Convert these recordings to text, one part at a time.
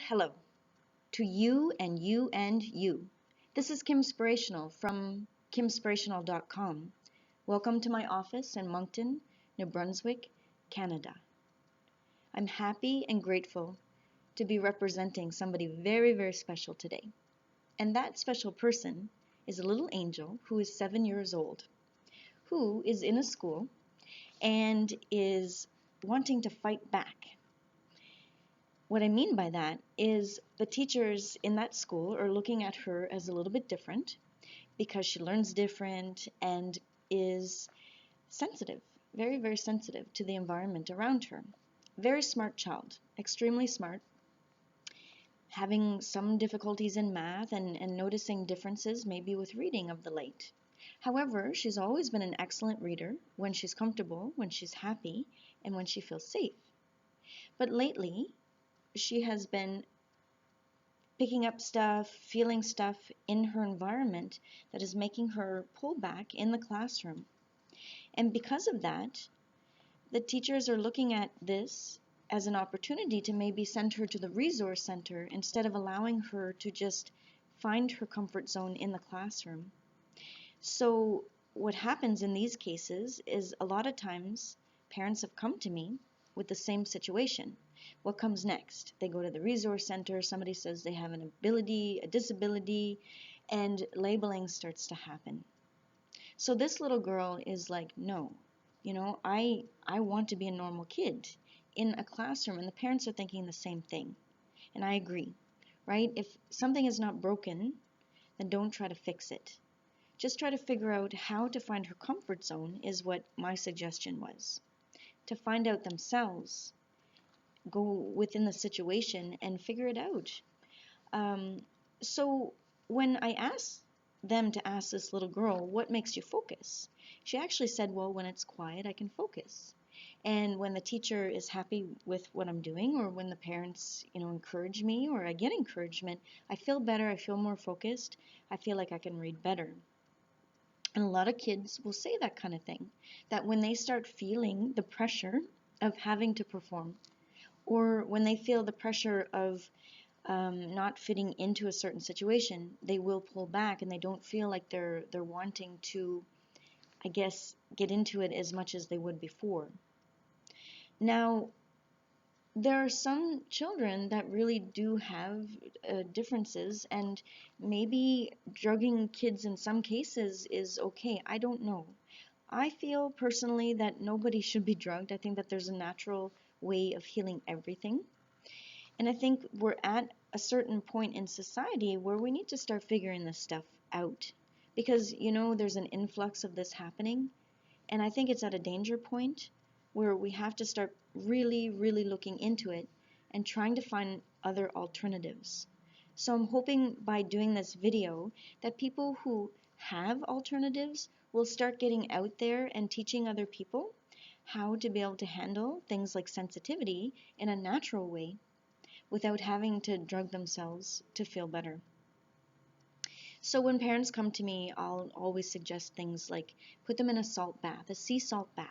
hello to you and you and you. This is Kimspirational from Kimspirational.com. Welcome to my office in Moncton, New Brunswick, Canada. I'm happy and grateful to be representing somebody very, very special today. And that special person is a little angel who is 7 years old, who is in a school and is wanting to fight back. What I mean by that is the teachers in that school are looking at her as a little bit different because she learns different and is sensitive, very, very sensitive to the environment around her. Very smart child, extremely smart, having some difficulties in math and noticing differences maybe with reading of the late. However, she's always been an excellent reader when she's comfortable, when she's happy, and when she feels safe. But lately, she has been picking up stuff, feeling stuff in her environment that is making her pull back in the classroom. And because of that, the teachers are looking at this as an opportunity to maybe send her to the resource center instead of allowing her to just find her comfort zone in the classroom. So what happens in these cases is a lot of times parents have come to me with the same situation. What comes next? They go to the resource center, somebody says they have an ability, a disability, and labeling starts to happen. So this little girl is like, no, I want to be a normal kid in a classroom, and the parents are thinking the same thing. And I agree, right? If something is not broken, then don't try to fix it. Just try to figure out how to find her comfort zone is what my suggestion was. To find out themselves, go within the situation and figure it out. So when I asked them to ask this little girl, what makes you focus? She actually said, well, when it's quiet, I can focus. And when the teacher is happy with what I'm doing, or when the parents, encourage me, or I get encouragement, I feel better, I feel more focused, I feel like I can read better. And a lot of kids will say that kind of thing, that when they start feeling the pressure of having to perform, or when they feel the pressure of not fitting into a certain situation, they will pull back and they don't feel like they're wanting to, I guess, get into it as much as they would before. Now, there are some children that really do have differences, and maybe drugging kids in some cases is okay. I don't know. I feel personally that nobody should be drugged. I think that there's a natural way of healing everything. And I think we're at a certain point in society where we need to start figuring this stuff out. Because, there's an influx of this happening. And I think it's at a danger point where we have to start really, really looking into it and trying to find other alternatives. So I'm hoping by doing this video that people who have alternatives will start getting out there and teaching other people how to be able to handle things like sensitivity in a natural way without having to drug themselves to feel better. So when parents come to me, I'll always suggest things like put them in a salt bath, a sea salt bath.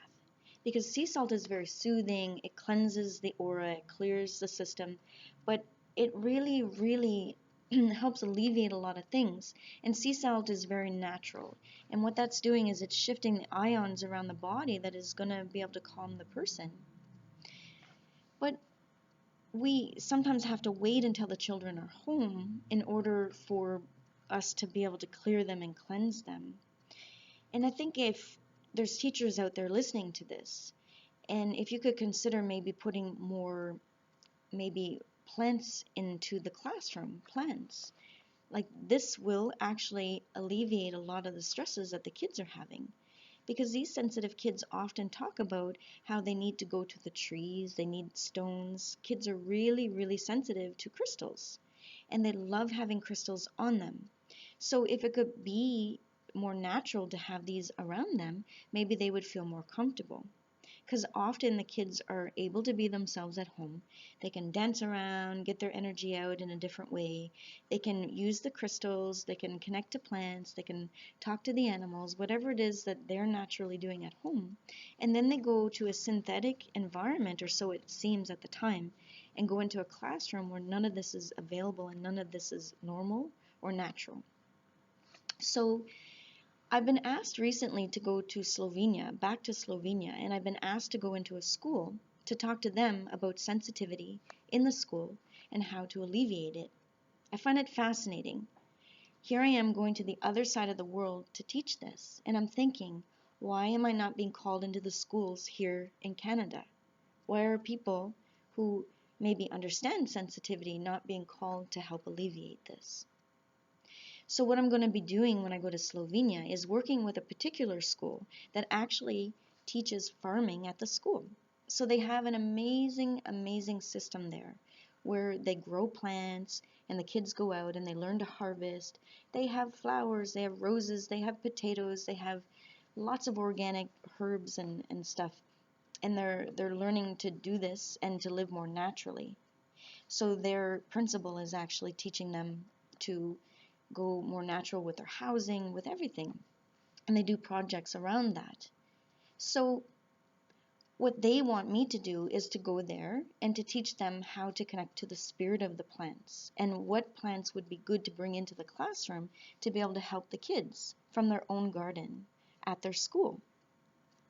Because sea salt is very soothing, it cleanses the aura, it clears the system, but it really, really helps alleviate a lot of things. And sea salt is very natural. And what that's doing is it's shifting the ions around the body that is going to be able to calm the person. But we sometimes have to wait until the children are home in order for us to be able to clear them and cleanse them. And I think if there's teachers out there listening to this, and if you could consider maybe putting more maybe plants into the classroom, plants, like this will actually alleviate a lot of the stresses that the kids are having. Because these sensitive kids often talk about how they need to go to the trees, they need stones. Kids are really, really sensitive to crystals, and they love having crystals on them. So if it could be more natural to have these around them, maybe they would feel more comfortable. Because often the kids are able to be themselves at home. They can dance around, get their energy out in a different way. They can use the crystals, they can connect to plants, they can talk to the animals, whatever it is that they're naturally doing at home. And then they go to a synthetic environment, or so it seems at the time, and go into a classroom where none of this is available and none of this is normal or natural. So I've been asked recently to go to Slovenia, back to Slovenia, and I've been asked to go into a school to talk to them about sensitivity in the school and how to alleviate it. I find it fascinating. Here I am going to the other side of the world to teach this, and I'm thinking, why am I not being called into the schools here in Canada? Why are people who maybe understand sensitivity not being called to help alleviate this? So what I'm going to be doing when I go to Slovenia is working with a particular school that actually teaches farming at the school. So they have an amazing, amazing system there where they grow plants and the kids go out and they learn to harvest. They have flowers, they have roses, they have potatoes, they have lots of organic herbs and stuff. And they're learning to do this and to live more naturally. So their principal is actually teaching them to go more natural with their housing, with everything. And they do projects around that. So what they want me to do is to go there and to teach them how to connect to the spirit of the plants and what plants would be good to bring into the classroom to be able to help the kids from their own garden at their school.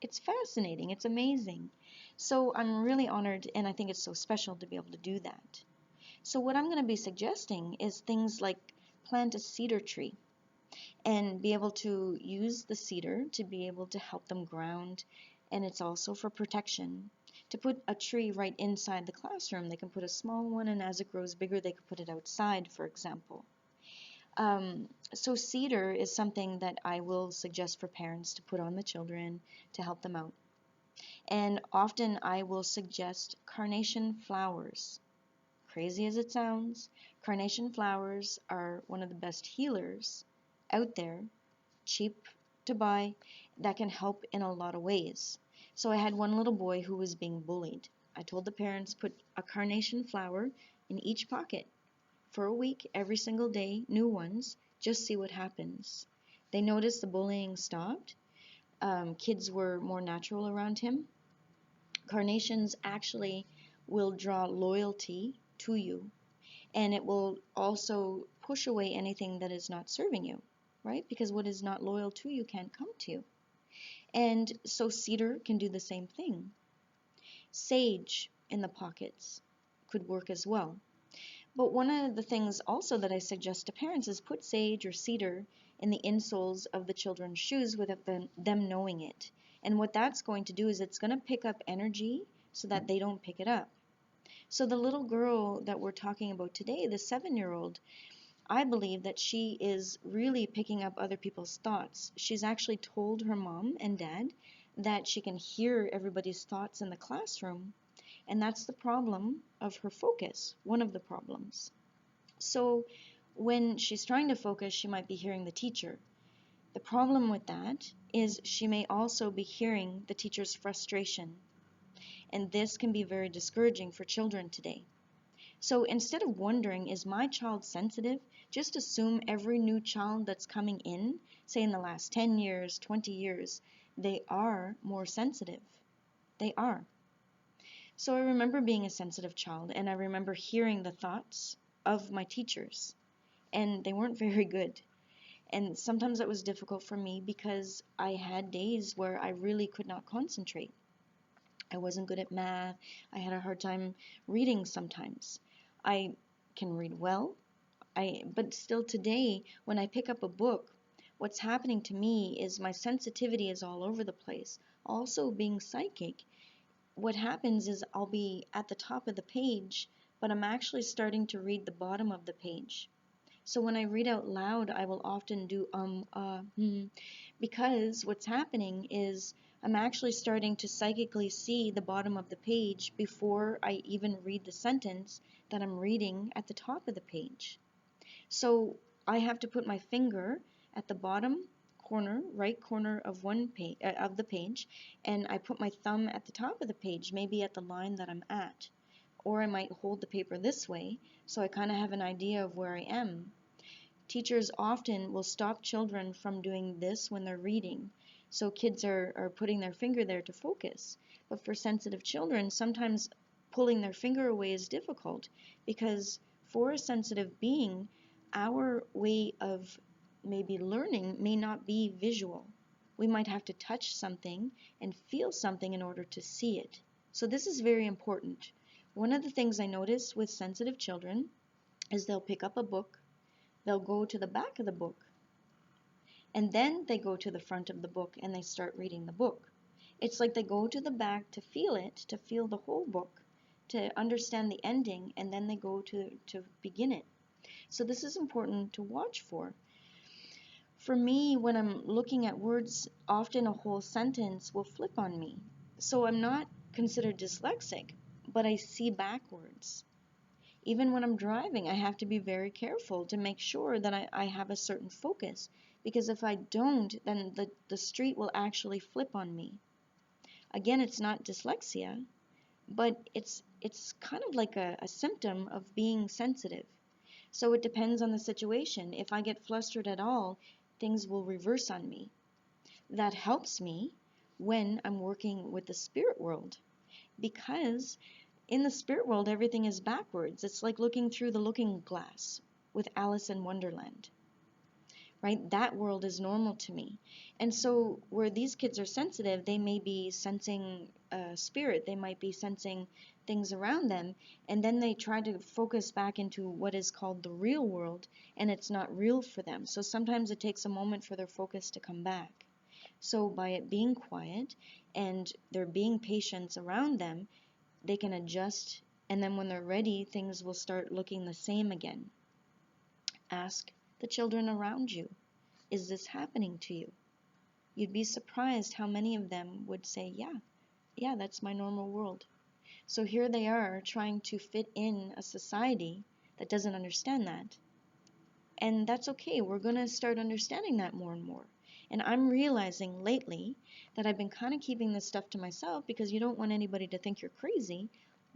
It's fascinating. It's amazing. So I'm really honored, and I think it's so special to be able to do that. So what I'm going to be suggesting is things like plant a cedar tree and be able to use the cedar to be able to help them ground, and it's also for protection. To put a tree right inside the classroom, they can put a small one, and as it grows bigger, they could put it outside, for example. So cedar is something that I will suggest for parents to put on the children to help them out. And often I will suggest carnation flowers. Crazy as it sounds, carnation flowers are one of the best healers out there, cheap to buy, that can help in a lot of ways. So I had one little boy who was being bullied. I told the parents, put a carnation flower in each pocket for a week, every single day, new ones, just see what happens. They noticed the bullying stopped. Kids were more natural around him. Carnations actually will draw loyalty to you, and it will also push away anything that is not serving you, right? Because what is not loyal to you can't come to you. And so cedar can do the same thing. Sage in the pockets could work as well. But one of the things also that I suggest to parents is put sage or cedar in the insoles of the children's shoes without them knowing it. And what that's going to do is it's going to pick up energy so that they don't pick it up. So the little girl that we're talking about today, the 7-year-old, I believe that she is really picking up other people's thoughts. She's actually told her mom and dad that she can hear everybody's thoughts in the classroom, and that's the problem of her focus, one of the problems. So when she's trying to focus, she might be hearing the teacher. The problem with that is she may also be hearing the teacher's frustration, and this can be very discouraging for children today. So instead of wondering, is my child sensitive? Just assume every new child that's coming in, say in the last 10 years, 20 years, they are more sensitive. They are. So I remember being a sensitive child, and I remember hearing the thoughts of my teachers, and they weren't very good. And sometimes it was difficult for me because I had days where I really could not concentrate. I wasn't good at math. I had a hard time reading sometimes. I can read well, but still today, when I pick up a book, what's happening to me is my sensitivity is all over the place. Also, being psychic, what happens is I'll be at the top of the page, but I'm actually starting to read the bottom of the page. So when I read out loud, I will often do because what's happening is I'm actually starting to psychically see the bottom of the page before I even read the sentence that I'm reading at the top of the page. So I have to put my finger at the bottom corner, right corner of one page of the page, and I put my thumb at the top of the page, maybe at the line that I'm at. Or I might hold the paper this way, so I kind of have an idea of where I am. Teachers often will stop children from doing this when they're reading, so kids are putting their finger there to focus. But for sensitive children, sometimes pulling their finger away is difficult, because for a sensitive being, our way of maybe learning may not be visual. We might have to touch something and feel something in order to see it. So this is very important. One of the things I notice with sensitive children is they'll pick up a book, they'll go to the back of the book, and then they go to the front of the book and they start reading the book. It's like they go to the back to feel it, to feel the whole book, to understand the ending, and then they go to begin it. So this is important to watch for. For me, when I'm looking at words, often a whole sentence will flip on me. So I'm not considered dyslexic, but I see backwards. Even when I'm driving, I have to be very careful to make sure that I have a certain focus, because if I don't, then the street will actually flip on me. Again, it's not dyslexia, but it's kind of like a symptom of being sensitive. So it depends on the situation. If I get flustered at all, things will reverse on me. That helps me when I'm working with the spirit world, because in the spirit world, everything is backwards. It's like looking through the looking glass with Alice in Wonderland, right? That world is normal to me. And so where these kids are sensitive, they may be sensing spirit, they might be sensing things around them, and then they try to focus back into what is called the real world, and it's not real for them. So sometimes it takes a moment for their focus to come back. So by it being quiet and there being patience around them, they can adjust, and then when they're ready, things will start looking the same again. Ask the children around you, is this happening to you? You'd be surprised how many of them would say, yeah, that's my normal world. So here they are trying to fit in a society that doesn't understand that. And that's okay, we're going to start understanding that more and more. And I'm realizing lately that I've been kind of keeping this stuff to myself because you don't want anybody to think you're crazy,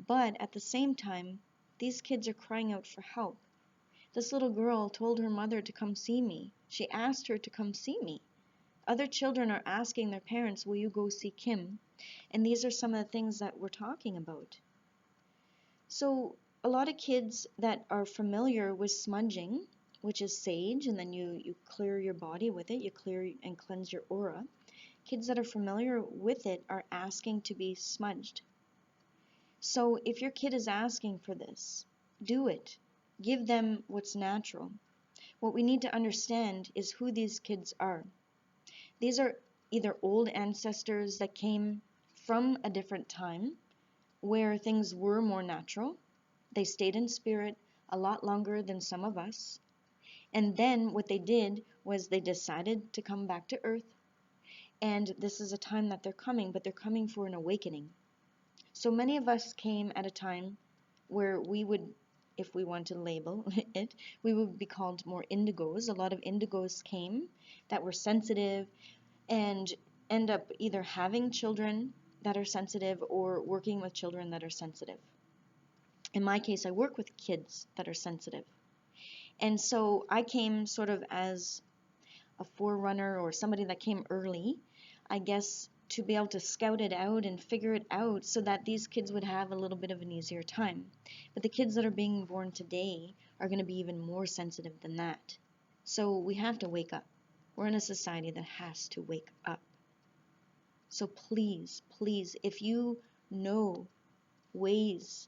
but at the same time, these kids are crying out for help. This little girl told her mother to come see me. She asked her to come see me. Other children are asking their parents, will you go see Kim? And these are some of the things that we're talking about. So a lot of kids that are familiar with smudging, which is sage, and then you clear your body with it, you clear and cleanse your aura. Kids that are familiar with it are asking to be smudged. So if your kid is asking for this, do it. Give them what's natural. What we need to understand is who these kids are. These are either old ancestors that came from a different time where things were more natural. They stayed in spirit a lot longer than some of us. And then what they did was they decided to come back to earth. And this is a time that they're coming, but they're coming for an awakening. So many of us came at a time where we would, if we want to label it, we would be called more indigos. A lot of indigos came that were sensitive and end up either having children that are sensitive or working with children that are sensitive. In my case, I work with kids that are sensitive. And so I came sort of as a forerunner or somebody that came early, I guess, to be able to scout it out and figure it out so that these kids would have a little bit of an easier time. But the kids that are being born today are going to be even more sensitive than that. So we have to wake up. We're in a society that has to wake up. So please, please, if you know ways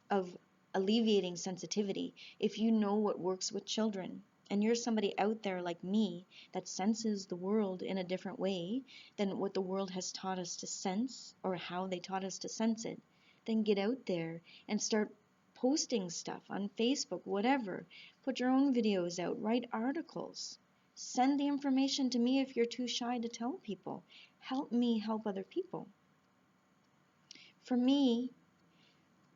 of alleviating sensitivity, if you know what works with children, and you're somebody out there like me that senses the world in a different way than what the world has taught us to sense or how they taught us to sense it, then get out there and start posting stuff on Facebook, whatever. Put your own videos out, write articles. Send the information to me if you're too shy to tell people. Help me help other people. For me,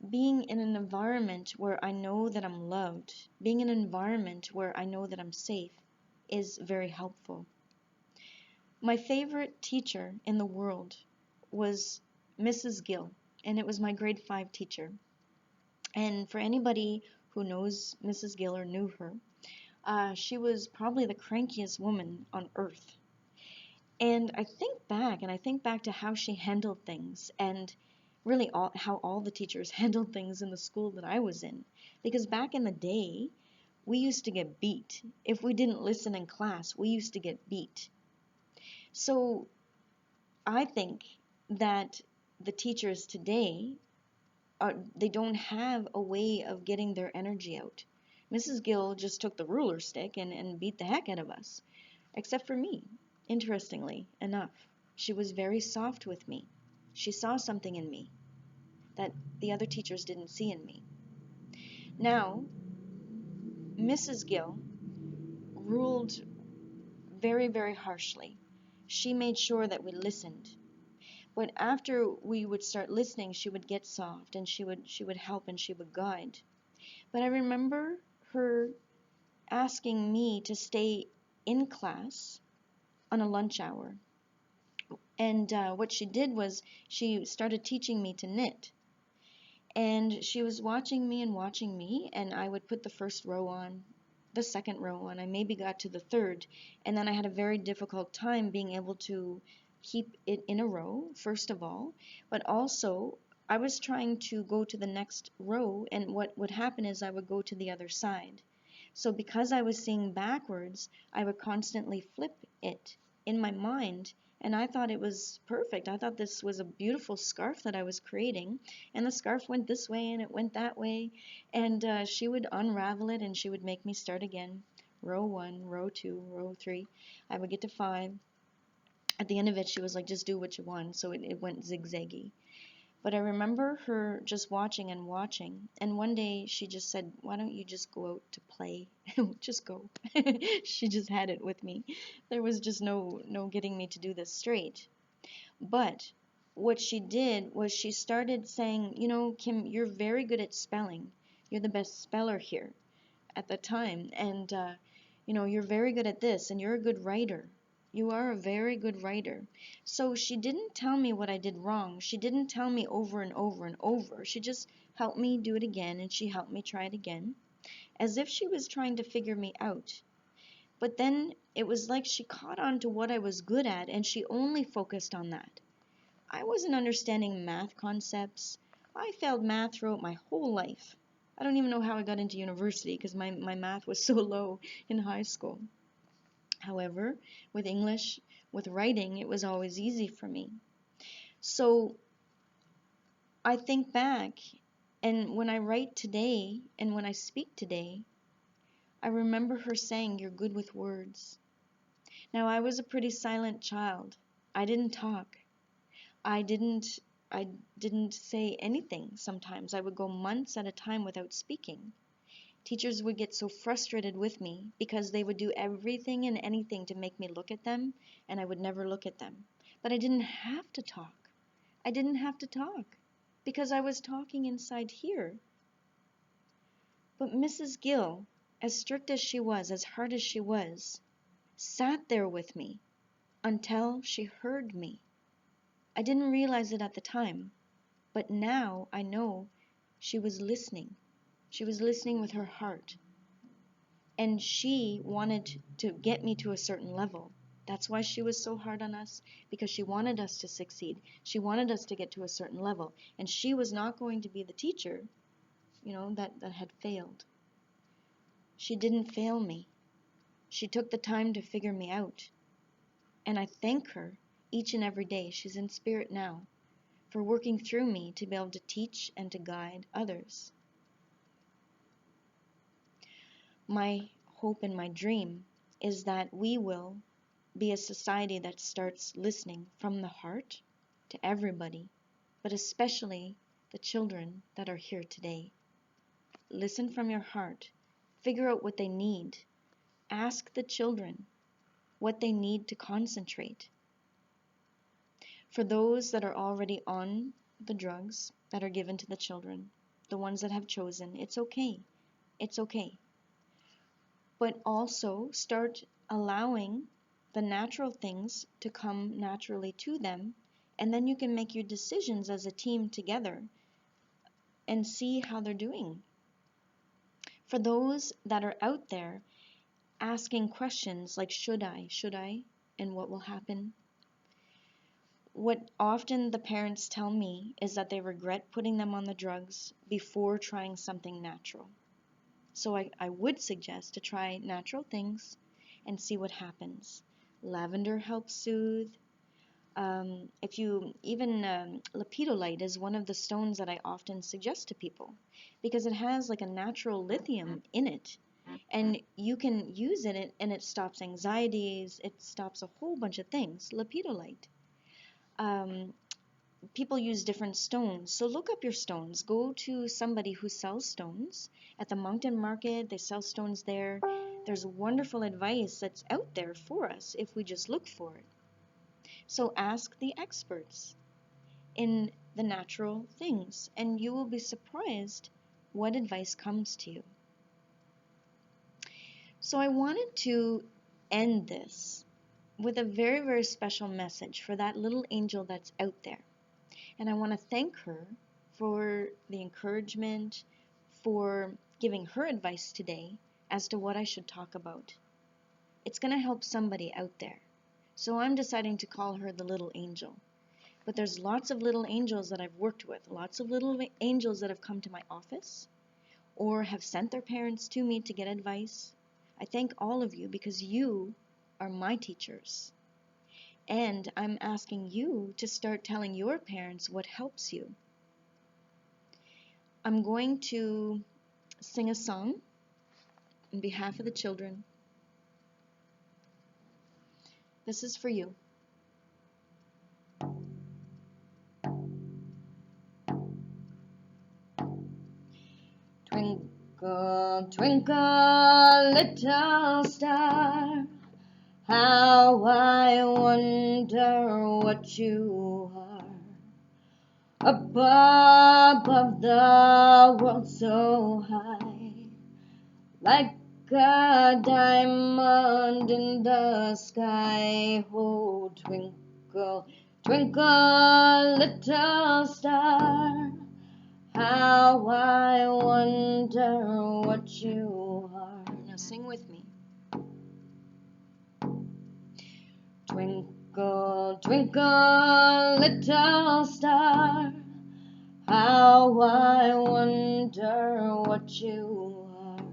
being in an environment where I know that I'm loved, being in an environment where I know that I'm safe is very helpful. My favorite teacher in the world was Mrs. Gill, and it was my grade 5 teacher. And for anybody who knows Mrs. Gill or knew her, she was probably the crankiest woman on earth. And I think back to how she handled things, and really how all the teachers handled things in the school that I was in. Because back in the day, we used to get beat. If we didn't listen in class, we used to get beat. So I think that the teachers today they don't have a way of getting their energy out. Mrs. Gill just took the ruler stick and beat the heck out of us, except for me, interestingly enough. She was very soft with me. She saw something in me that the other teachers didn't see in me. Now, Mrs. Gill ruled very, very harshly. She made sure that we listened. But after we would start listening, she would get soft and she would help and she would guide. But I remember her asking me to stay in class on a lunch hour. And what she did was she started teaching me to knit. And she was watching me, and I would put the first row on, the second row on. I maybe got to the third, and then I had a very difficult time being able to keep it in a row, first of all, but also I was trying to go to the next row, and what would happen is I would go to the other side. So because I was seeing backwards, I would constantly flip it in my mind, and I thought it was perfect. I thought this was a beautiful scarf that I was creating, and the scarf went this way and it went that way, and she would unravel it and she would make me start again. Row 1, row 2, row 3. I would get to 5. At the end of it, she was like, just do what you want, so it went zigzaggy. But I remember her just watching and watching, and one day she just said, why don't you just go out to play? Just go. She just had it with me. There was just no getting me to do this straight. But what she did was she started saying, you know, Kim, you're very good at spelling. You're the best speller here at the time, and you know, you're very good at this, and you're a good writer. You are a very good writer. So she didn't tell me what I did wrong. She didn't tell me over and over and over. She just helped me do it again, and she helped me try it again, as if she was trying to figure me out. But then it was like she caught on to what I was good at, and she only focused on that. I wasn't understanding math concepts. I failed math throughout my whole life. I don't even know how I got into university because my math was so low in high school. However, with English, with writing, it was always easy for me. So I think back, and when I write today and when I speak today, I remember her saying, you're good with words. Now, I was a pretty silent child. I didn't talk. I didn't say anything sometimes. I would go months at a time without speaking. Teachers would get so frustrated with me because they would do everything and anything to make me look at them, and I would never look at them. But I didn't have to talk. I didn't have to talk because I was talking inside here. But Mrs. Gill, as strict as she was, as hard as she was, sat there with me until she heard me. I didn't realize it at the time, but now I know she was listening. She was listening with her heart. And she wanted to get me to a certain level. That's why she was so hard on us, because she wanted us to succeed. She wanted us to get to a certain level. And she was not going to be the teacher, you know, that had failed. She didn't fail me. She took the time to figure me out. And I thank her each and every day. She's in spirit now, for working through me to be able to teach and to guide others. My hope and my dream is that we will be a society that starts listening from the heart to everybody, but especially the children that are here today. Listen from your heart. Figure out what they need. Ask the children what they need to concentrate. For those that are already on the drugs that are given to the children, the ones that have chosen, it's okay. It's okay. But also start allowing the natural things to come naturally to them, and then you can make your decisions as a team together and see how they're doing. For those that are out there asking questions like, should I, and what will happen? What often the parents tell me is that they regret putting them on the drugs before trying something natural. So I would suggest to try natural things and see what happens. Lavender helps soothe. If you even lepidolite is one of the stones that I often suggest to people because it has like a natural lithium in it, and you can use it and it stops anxieties. It stops a whole bunch of things. Lepidolite. Um, People use different stones, so look up your stones. Go to somebody who sells stones at the Moncton Market. They sell stones there. There's wonderful advice that's out there for us if we just look for it. So ask the experts in the natural things, and you will be surprised what advice comes to you. So I wanted to end this with a very, very special message for that little angel that's out there. And I want to thank her for the encouragement, for giving her advice today as to what I should talk about. It's going to help somebody out there. So I'm deciding to call her the little angel. But there's lots of little angels that I've worked with, lots of little angels that have come to my office or have sent their parents to me to get advice. I thank all of you because you are my teachers. And I'm asking you to start telling your parents what helps you. I'm going to sing a song on behalf of the children. This is for you. Twinkle, twinkle, little star, how I wonder what you are. Above the world so high, like a diamond in the sky. Oh, twinkle, twinkle, little star, how I wonder what you are. Now sing with me. Twinkle, twinkle, little star, how I wonder what you are.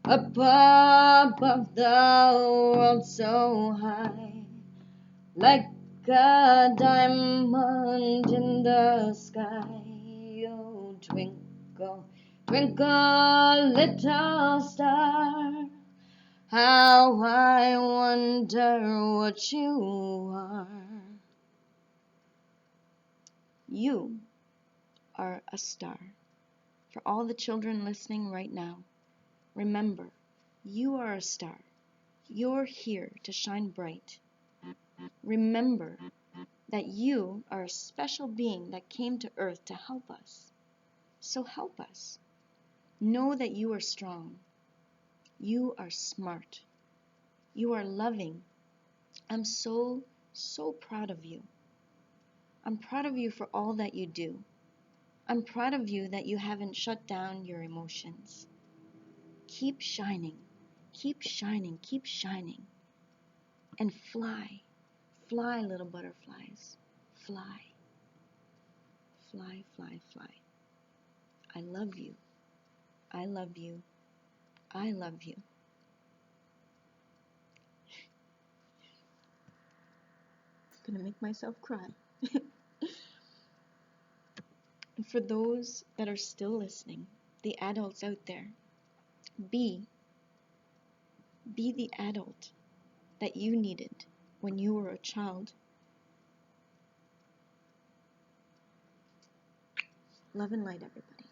Above the world so high, like a diamond in the sky. Oh, twinkle, twinkle, little star, how I wonder what you are. You are a star. For all the children listening right now, remember, you are a star. You're here to shine bright. Remember that you are a special being that came to earth to help us. So help us. Know that you are strong. You are smart. You are loving. I'm so, so proud of you. I'm proud of you for all that you do. I'm proud of you that you haven't shut down your emotions. Keep shining. Keep shining. Keep shining. And fly. Fly, little butterflies. Fly. Fly, fly, fly. I love you. I love you. I love you. I'm gonna make myself cry. And for those that are still listening, the adults out there, be the adult that you needed when you were a child. Love and light, everybody.